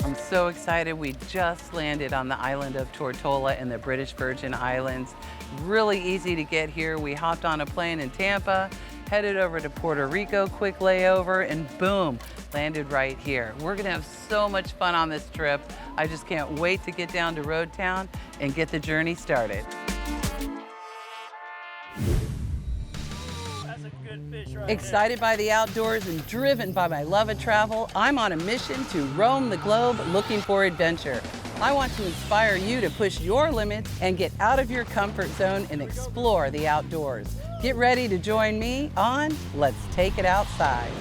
I'm so excited. We just landed on the island of Tortola in the British Virgin Islands. Really easy to get here. We hopped on a plane in Tampa, headed over to Puerto Rico, quick layover, and boom, landed right here. We're gonna have so much fun on this trip. I just can't wait to get down to Road Town and get the journey started. Excited by the outdoors and driven by my love of travel, I'm on a mission to roam the globe looking for adventure. I want to inspire you to push your limits and get out of your comfort zone and explore the outdoors. Get ready to join me on Let's Take It Outside.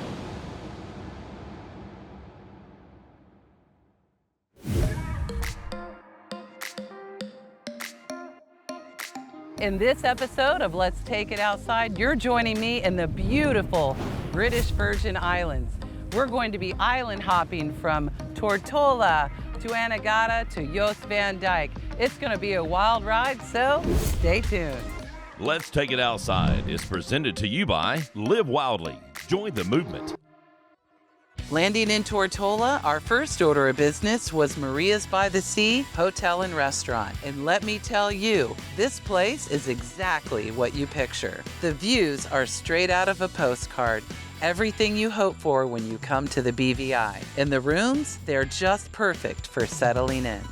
In this episode of Let's Take It Outside, you're joining me in the beautiful British Virgin Islands. We're going to be island hopping from Tortola to Anegada to Jost Van Dyke. It's going to be a wild ride, so stay tuned. Let's Take It Outside is presented to you by Live Wildly. Join the movement. Landing in Tortola, our first order of business was Maria's by the Sea Hotel and Restaurant. And let me tell you, this place is exactly what you picture. The views are straight out of a postcard. Everything you hope for when you come to the BVI. And the rooms, they're just perfect for settling in.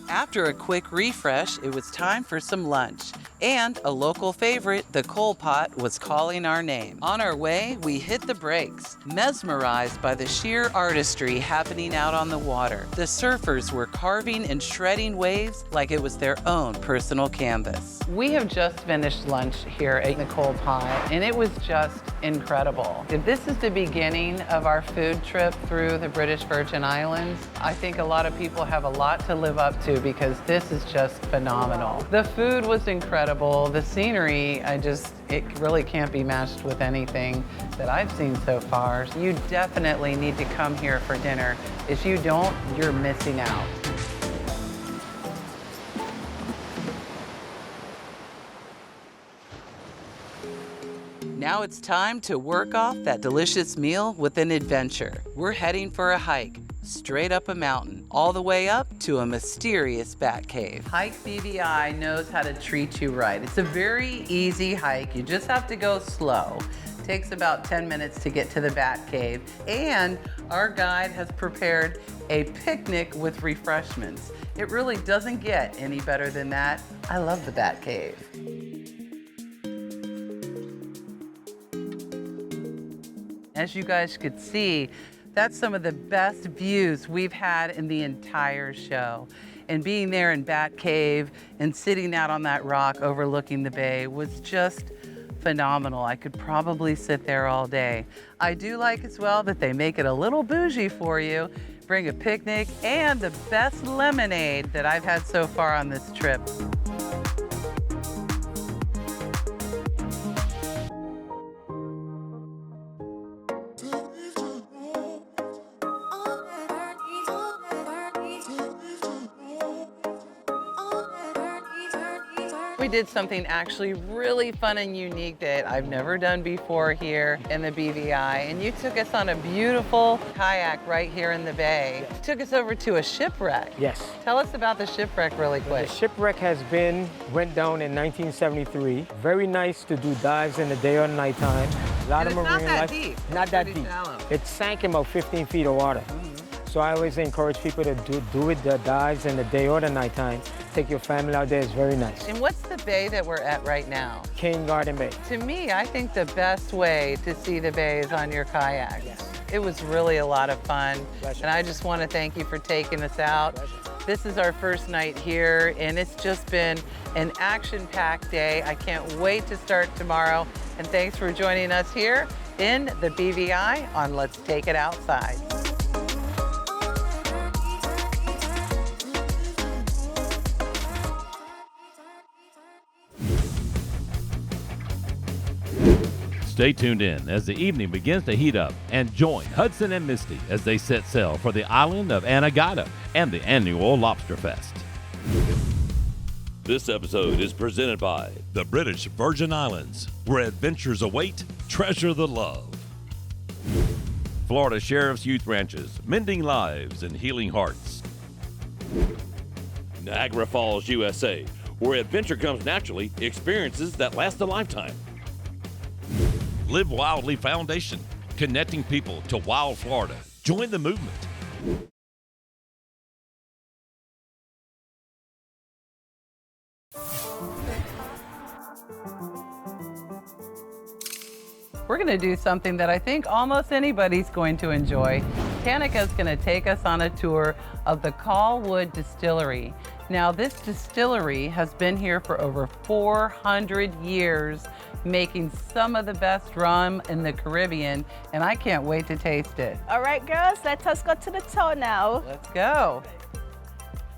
After a quick refresh, it was time for some lunch. And a local favorite, the coal pot, was calling our name. On our way, we hit the brakes, mesmerized by the sheer artistry happening out on the water. The surfers were carving and shredding waves like it was their own personal canvas. We have just finished lunch here at the coal pot, and it was just incredible. If this is the beginning of our food trip through the British Virgin Islands, I think a lot of people have a lot to live up to because this is just phenomenal. The food was incredible. The scenery, it really can't be matched with anything that I've seen so far. You definitely need to come here for dinner. If you don't, you're missing out. Now it's time to work off that delicious meal with an adventure. We're heading for a hike, straight up a mountain, all the way up to a mysterious bat cave. Hike BVI knows how to treat you right. It's a very easy hike. You just have to go slow. It takes about 10 minutes to get to the bat cave. And our guide has prepared a picnic with refreshments. It really doesn't get any better than that. I love the bat cave. As you guys could see, that's some of the best views we've had in the entire show. And being there in Bat Cave and sitting out on that rock overlooking the bay was just phenomenal. I could probably sit there all day. I do like as well that they make it a little bougie for you. Bring a picnic and the best lemonade that I've had so far on this trip. We did something actually really fun and unique that I've never done before here in the BVI. And you took us on a beautiful kayak right here in the bay. You took us over to a shipwreck. Yes. Tell us about the shipwreck really quick. The shipwreck went down in 1973. Very nice to do dives in the day or nighttime. A lot of marine life. Not that deep. Not that deep. Shallow. It sank in about 15 feet of water. So I always encourage people to do it, the dives in the day or the nighttime. Take your family out there, it's very nice. And what's the bay that we're at right now? Cane Garden Bay. To me, I think the best way to see the bay is on your kayak. Yes. It was really a lot of fun. Pleasure. And I just want to thank you for taking us out. Pleasure. This is our first night here, and it's just been an action-packed day. I can't wait to start tomorrow. And thanks for joining us here in the BVI on Let's Take It Outside. Stay tuned in as the evening begins to heat up and join Hudson and Misty as they set sail for the island of Anegada and the annual Lobster Fest. This episode is presented by the British Virgin Islands, where adventures await. Treasure the love. Florida Sheriff's Youth Ranches, mending lives and healing hearts. Niagara Falls, USA, where adventure comes naturally, experiences that last a lifetime. Live Wildly Foundation, connecting people to wild Florida. Join the movement. We're going to do something that I think almost anybody's going to enjoy. Tannika's going to take us on a tour of the Callwood Distillery. Now, this distillery has been here for over 400 years, making some of the best rum in the Caribbean, and I can't wait to taste it. All right, girls, let us go to the tour now. Let's go.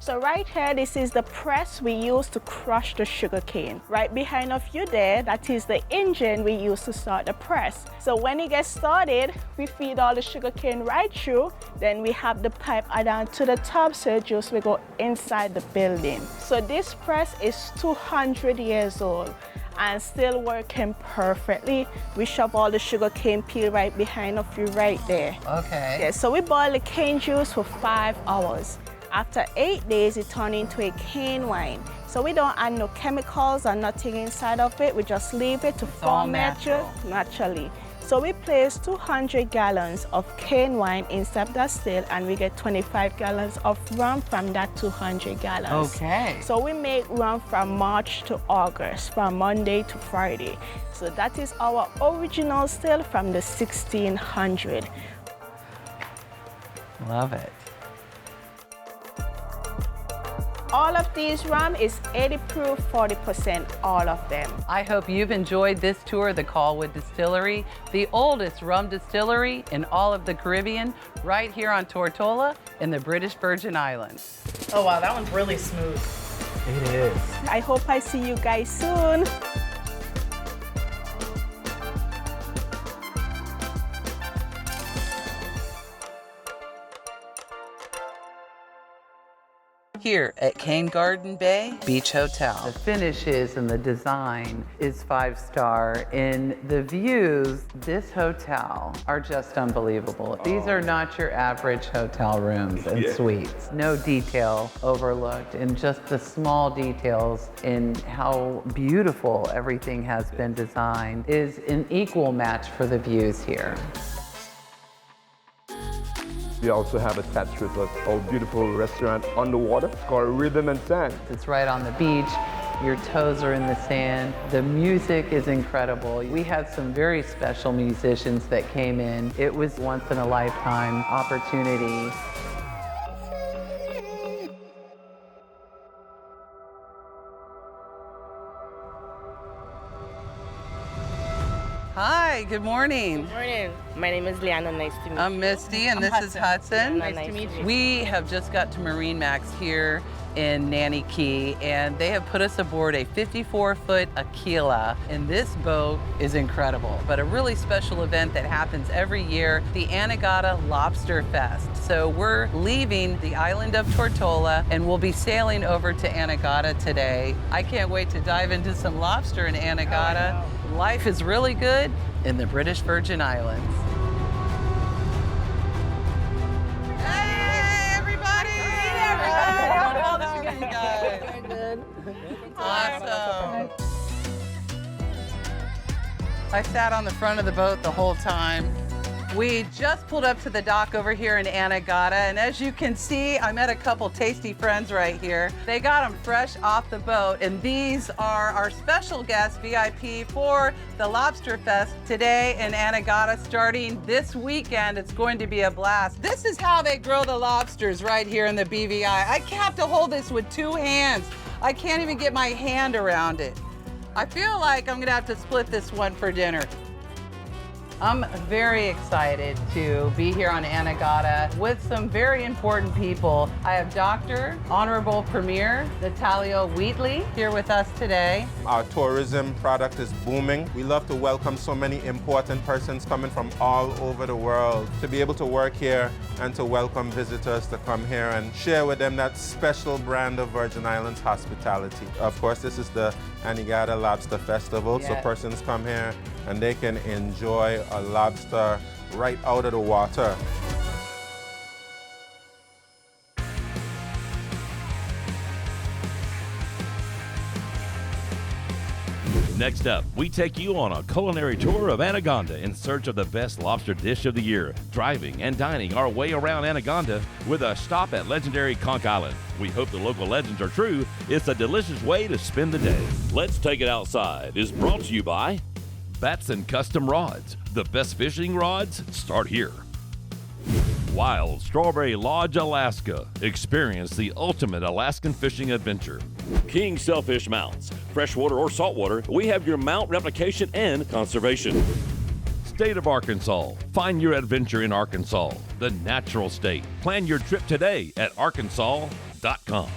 So right here, this is the press we use to crush the sugar cane. Right behind of you there, that is the engine we use to start the press. So when it gets started, we feed all the sugar cane right through, then we have the pipe add on to the top so the juice will go inside the building. So this press is 200 years old and still working perfectly. We shove all the sugar cane peel right behind of you right there. Okay. Yeah, so we boil the cane juice for 5 hours. After 8 days, it turns into a cane wine. So we don't add no chemicals or nothing inside of it. We just leave it to ferment naturally. So we place 200 gallons of cane wine inside the still, and we get 25 gallons of rum from that 200 gallons. Okay. So we make rum from March to August, from Monday to Friday. So that is our original still from the 1600. Love it. All of these rum is 80 proof, 40%, all of them. I hope you've enjoyed this tour of the Callwood Distillery, the oldest rum distillery in all of the Caribbean, right here on Tortola in the British Virgin Islands. Oh wow, that one's really smooth. It is. I hope I see you guys soon. Here at Cane Garden Bay Beach Hotel. The finishes and the design is 5-star, and the views, this hotel, are just unbelievable. These are not your average hotel rooms and suites. No detail overlooked, and just the small details in how beautiful everything has been designed is an equal match for the views here. We also have attached with us our beautiful restaurant on the water called Rhythm and Sand. It's right on the beach. Your toes are in the sand. The music is incredible. We had some very special musicians that came in. It was once in a lifetime opportunity. Hi, good morning. Good morning. My name is Liana. Nice to meet you. I'm Misty, and this is Hudson. Nice to meet you. We have just got to Marine Max here in Nanny Key, and they have put us aboard a 54-foot Aquila, and this boat is incredible. But a really special event that happens every year, the Anegada Lobster Fest. So we're leaving the island of Tortola, and we'll be sailing over to Anegada today. I can't wait to dive into some lobster in Anegada. Life is really good in the British Virgin Islands. Hey, everybody! How's it going, guys? Good. Awesome. I sat on the front of the boat the whole time. We just pulled up to the dock over here in Anegada, and as you can see, I met a couple tasty friends right here. They got them fresh off the boat, and these are our special guests, VIP, for the Lobster Fest today in Anegada, starting this weekend. It's going to be a blast. This is how they grill the lobsters right here in the BVI. I have to hold this with 2 hands. I can't even get my hand around it. I feel like I'm gonna have to split this one for dinner. I'm very excited to be here on Anegada with some very important people. I have Dr. Honorable Premier Natalio Wheatley here with us today. Our tourism product is booming. We love to welcome so many important persons coming from all over the world to be able to work here and to welcome visitors to come here and share with them that special brand of Virgin Islands hospitality. Of course, this is the Anegada Lobster Festival, so persons come here and they can enjoy a lobster right out of the water. Next up, we take you on a culinary tour of Anegada in search of the best lobster dish of the year, driving and dining our way around Anegada with a stop at legendary Conch Island. We hope the local legends are true. It's a delicious way to spend the day. Let's Take It Outside is brought to you by Batson Custom Rods. The best fishing rods start here. Wild Strawberry Lodge, Alaska. Experience the ultimate Alaskan fishing adventure. King Sailfish Mounts. Freshwater or saltwater, we have your mount replication and conservation. State of Arkansas. Find your adventure in Arkansas, the natural state. Plan your trip today at arkansas.com.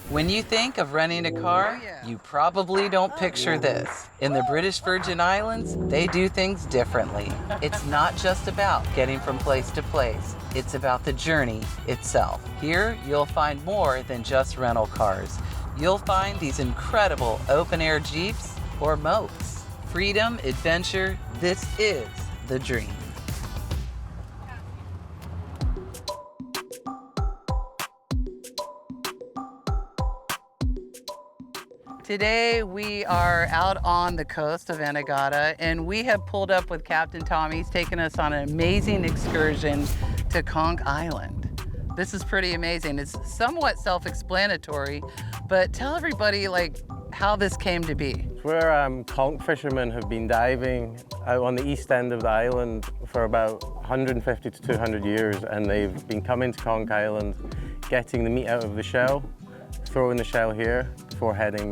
When you think of renting a car, you probably don't picture this. In the British Virgin Islands, they do things differently. It's not just about getting from place to place. It's about the journey itself. Here, you'll find more than just rental cars. You'll find these incredible open-air Jeeps or mopes. Freedom, adventure, this is the dream. Today we are out on the coast of Anegada and we have pulled up with Captain Tommy. He's taken us on an amazing excursion to Conch Island. This is pretty amazing. It's somewhat self-explanatory, but tell everybody how this came to be. Where conch fishermen have been diving out on the east end of the island for about 150 to 200 years, and they've been coming to Conch Island, getting the meat out of the shell, throwing the shell here before heading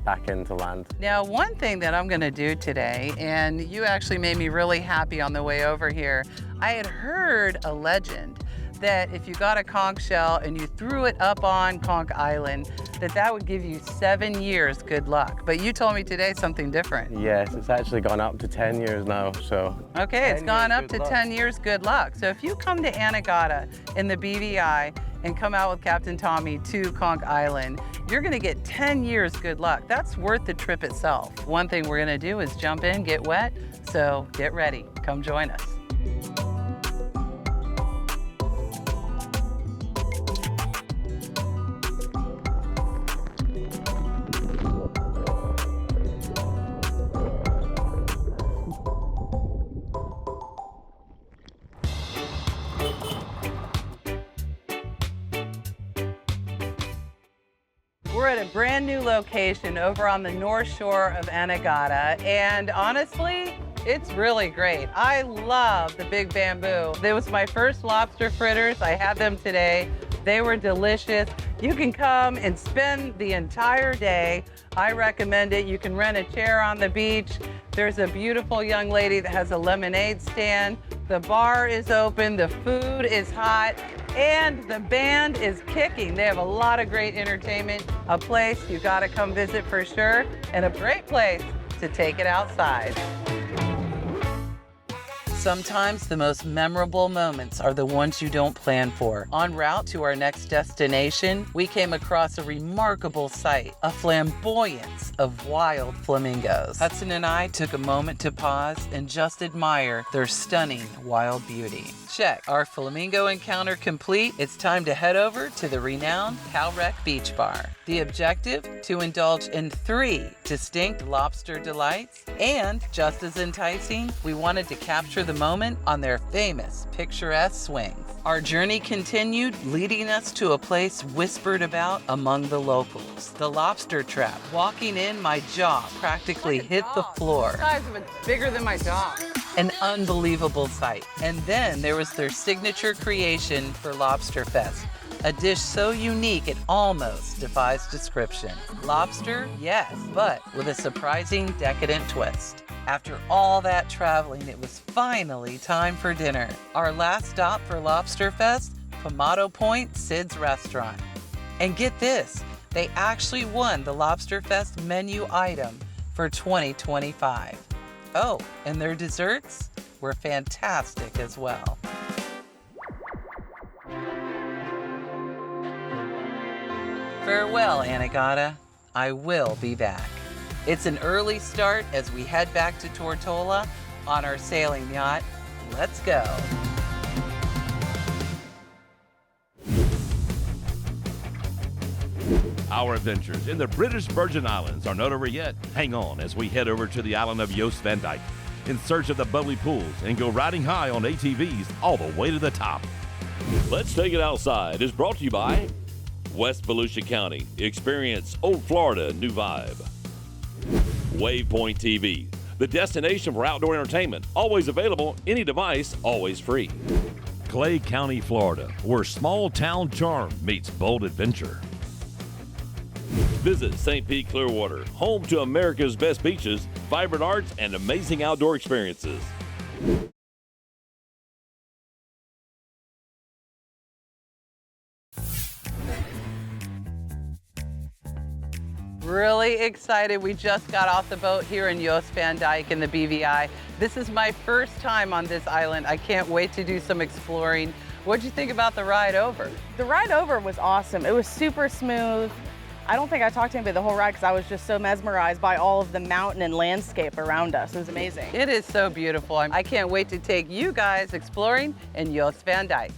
back into land. Now, one thing that I'm gonna do today, and you actually made me really happy on the way over here, I had heard a legend that if you got a conch shell and you threw it up on Conch Island, that would give you 7 years good luck. But you told me today something different. Yes, it's actually gone up to 10 years now, so. Okay, it's gone up to 10 years good luck. So if you come to Anegada in the BVI and come out with Captain Tommy to Conch Island, you're gonna get 10 years good luck. That's worth the trip itself. One thing we're gonna do is jump in, get wet, so get ready, come join us. We're at a brand new location over on the north shore of Anegada, and honestly, it's really great. I love the big bamboo. It was my first lobster fritters. I had them today. They were delicious. You can come and spend the entire day. I recommend it. You can rent a chair on the beach. There's a beautiful young lady that has a lemonade stand. The bar is open, the food is hot, and the band is kicking. They have a lot of great entertainment, a place you gotta come visit for sure, and a great place to take it outside. Sometimes the most memorable moments are the ones you don't plan for. En route to our next destination, we came across a remarkable sight, a flamboyance of wild flamingos. Hudson and I took a moment to pause and just admire their stunning wild beauty. Check our flamingo encounter complete. It's time to head over to the renowned Calrec Beach Bar. The objective, to indulge in 3 distinct lobster delights, and just as enticing, we wanted to capture the moment on their famous picturesque swings. Our journey continued, leading us to a place whispered about among the locals, the Lobster Trap. Walking in, my jaw practically hit the floor. The size of it's bigger than my dog. An unbelievable sight. And then there was their signature creation for Lobster Fest, a dish so unique it almost defies description. Lobster, yes, but with a surprising decadent twist. After all that traveling, it was finally time for dinner. Our last stop for Lobster Fest, Pomato Point Sid's Restaurant. And get this, they actually won the Lobster Fest menu item for 2025. Oh, and their desserts were fantastic as well. Farewell, Anegada. I will be back. It's an early start as we head back to Tortola on our sailing yacht. Let's go. Our adventures in the British Virgin Islands are not over yet. Hang on as we head over to the island of Jost Van Dyke in search of the bubbly pools and go riding high on ATVs all the way to the top. Let's Take It Outside is brought to you by West Volusia County. Experience Old Florida new vibe. Waypoint TV, the destination for outdoor entertainment. Always available, any device, always free. Clay County, Florida, where small town charm meets bold adventure. Visit St. Pete Clearwater, home to America's best beaches, vibrant arts, and amazing outdoor experiences. Really excited. We just got off the boat here in Jost Van Dyke in the BVI. This is my first time on this island. I can't wait to do some exploring. What'd you think about the ride over? The ride over was awesome. It was super smooth. I don't think I talked to anybody the whole ride because I was just so mesmerized by all of the mountain and landscape around us. It was amazing. It is so beautiful. I can't wait to take you guys exploring in Jost Van Dyke.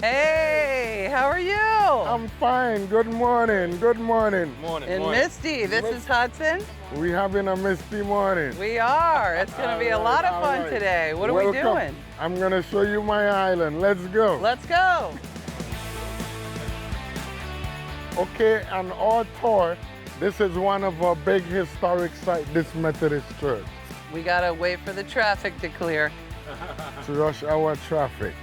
Hey, how are you? I'm fine. Good morning. Good morning. And Misty, this is Hudson. We're having a misty morning. We are. It's going to be a lot of fun today. What are we doing? I'm going to show you my island. Let's go. Let's go. Okay, on our tour, this is one of our big historic sites, this Methodist church. We got to wait for the traffic to clear. To rush hour traffic.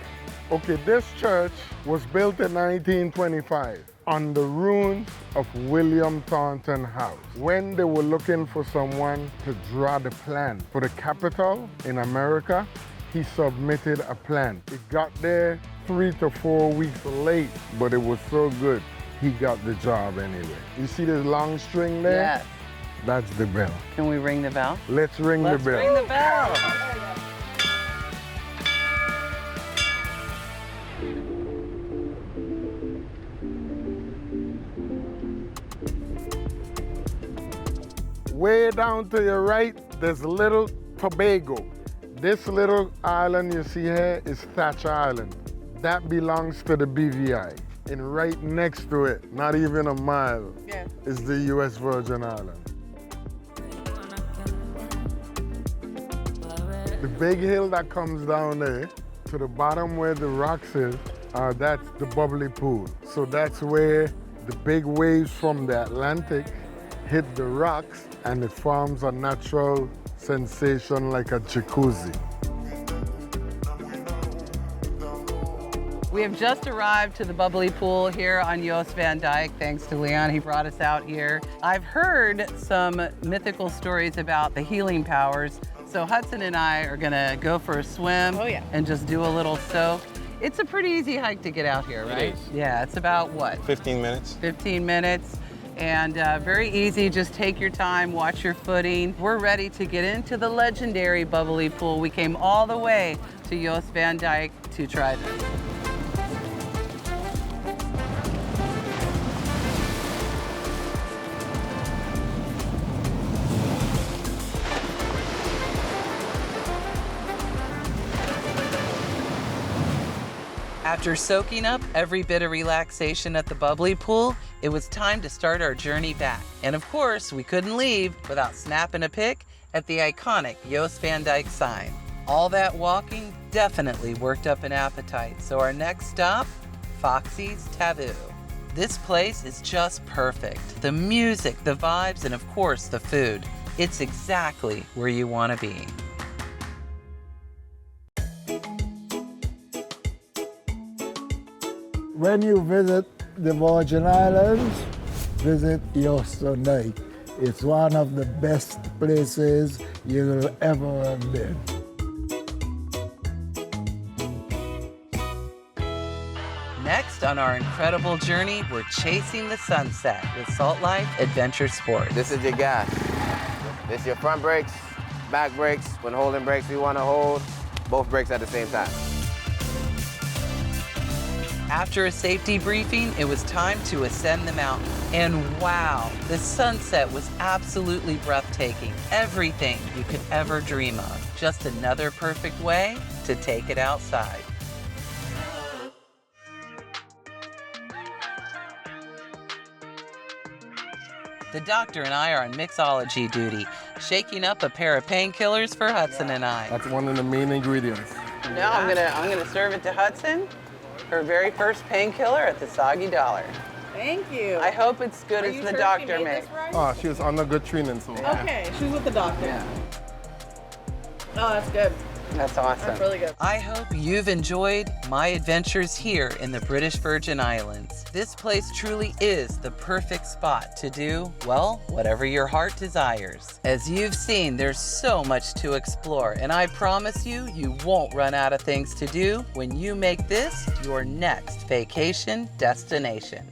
Okay, this church was built in 1925 on the ruins of William Thornton House. When they were looking for someone to draw the plan for the Capitol in America, he submitted a plan. It got there 3 to 4 weeks late, but it was so good, he got the job anyway. You see this long string there? Yes. That's the bell. Can we ring the bell? Let's ring the bell. Let's ring the bell. Way down to your right, there's little Tobago. This little island you see here is Thatcher Island. That belongs to the BVI. And right next to it, not even a mile, is the US Virgin Islands. The big hill that comes down there, to the bottom where the rocks is, that's the bubbly pool. So that's where the big waves from the Atlantic hit the rocks and it forms a natural sensation like a jacuzzi. We have just arrived to the bubbly pool here on Jost Van Dyke, thanks to Leon. He brought us out here. I've heard some mythical stories about the healing powers, so Hudson and I are gonna go for a swim and just do a little soak. It's a pretty easy hike to get out here, right? It is. Yeah, it's about what? 15 minutes. 15 minutes. And very easy, just take your time, watch your footing. We're ready to get into the legendary bubbly pool. We came all the way to Jost Van Dyke to try this. After soaking up every bit of relaxation at the bubbly pool, it was time to start our journey back. And of course, we couldn't leave without snapping a pic at the iconic Jost Van Dyke sign. All that walking definitely worked up an appetite, so our next stop, Foxy's Taboo. This place is just perfect. The music, the vibes, and of course the food. It's exactly where you want to be. When you visit the Virgin Islands, visit Jost Van Dyke. It's one of the best places you'll ever have been. Next on our incredible journey, we're chasing the sunset with Salt Life Adventure Sports. This is your gas. This is your front brakes, back brakes. When holding brakes, we want to hold both brakes at the same time. After a safety briefing, it was time to ascend the mountain. And wow, the sunset was absolutely breathtaking. Everything you could ever dream of. Just another perfect way to take it outside. The doctor and I are on mixology duty, shaking up a pair of painkillers for Hudson and I. That's one of the main ingredients. Now I'm gonna serve it to Hudson, her very first painkiller at the Soggy Dollar. Thank you. I hope it's good as the doctor makes. Oh, she was under good training, so. Okay, she's with the doctor. Yeah. Oh, that's good. That's awesome. That's really good. I hope you've enjoyed my adventures here in the British Virgin Islands. This place truly is the perfect spot to do, well, whatever your heart desires. As you've seen, there's so much to explore, and I promise you, you won't run out of things to do when you make this your next vacation destination.